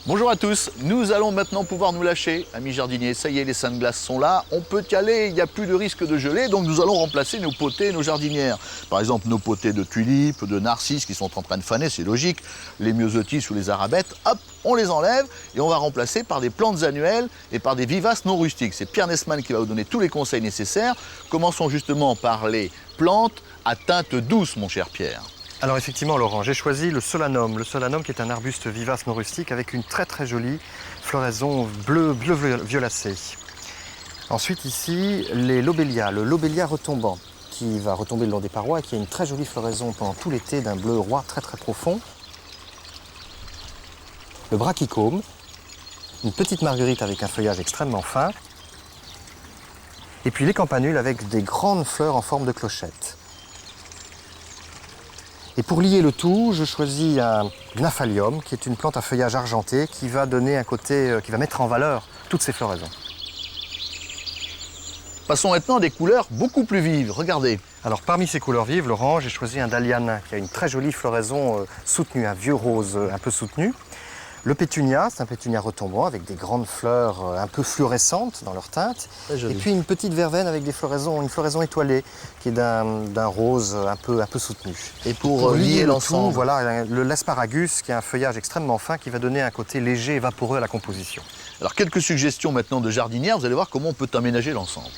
Bonjour à tous, nous allons maintenant pouvoir nous lâcher, amis jardiniers. Ça y est, les seins de glace sont là, on peut y aller, il n'y a plus de risque de geler, donc nous allons remplacer nos potées et nos jardinières. Par exemple, nos potées de tulipes, de narcisses qui sont en train de faner, c'est logique, les myosotis ou les arabettes, hop, on les enlève et on va remplacer par des plantes annuelles et par des vivaces non rustiques. C'est Pierre Nesman qui va vous donner tous les conseils nécessaires. Commençons justement par les plantes à teinte douce, mon cher Pierre. Alors effectivement Laurent, j'ai choisi le solanum qui est un arbuste vivace non rustique avec une très jolie floraison bleu violacée. Ensuite ici, les lobélias, le lobelia retombant qui va retomber le long des parois et qui a une très jolie floraison pendant tout l'été d'un bleu roi très profond. Le brachycome, une petite marguerite avec un feuillage extrêmement fin. Et puis les campanules avec des grandes fleurs en forme de clochette. Et pour lier le tout, je choisis un gnaphalium, qui est une plante à feuillage argenté, qui va donner un côté, qui va mettre en valeur toutes ces floraisons. Passons maintenant à des couleurs beaucoup plus vives, regardez. Alors parmi ces couleurs vives, Laurent, j'ai choisi un dahlia nain, qui a une très jolie floraison soutenue, un vieux rose un peu soutenu. Le pétunia, c'est un pétunia retombant avec des grandes fleurs un peu fluorescentes dans leur teinte. Et puis une petite verveine avec une floraison étoilée qui est d'un rose un peu soutenu. Et pour lier l'ensemble, voilà, l'asparagus qui a un feuillage extrêmement fin qui va donner un côté léger et vaporeux à la composition. Alors quelques suggestions maintenant de jardinières, vous allez voir comment on peut aménager l'ensemble.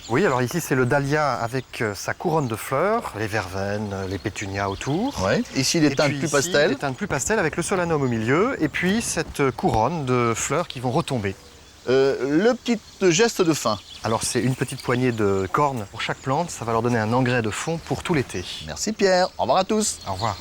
Oui, alors ici c'est le dahlia avec sa couronne de fleurs, les verveines, les pétunias autour. Ouais. Ici les teintes plus pastel. Des teintes plus pastel avec le solanum au milieu et puis cette couronne de fleurs qui vont retomber. Le petit geste de fin. Alors c'est une petite poignée de cornes pour chaque plante, ça va leur donner un engrais de fond pour tout l'été. Merci Pierre, au revoir à tous. Au revoir.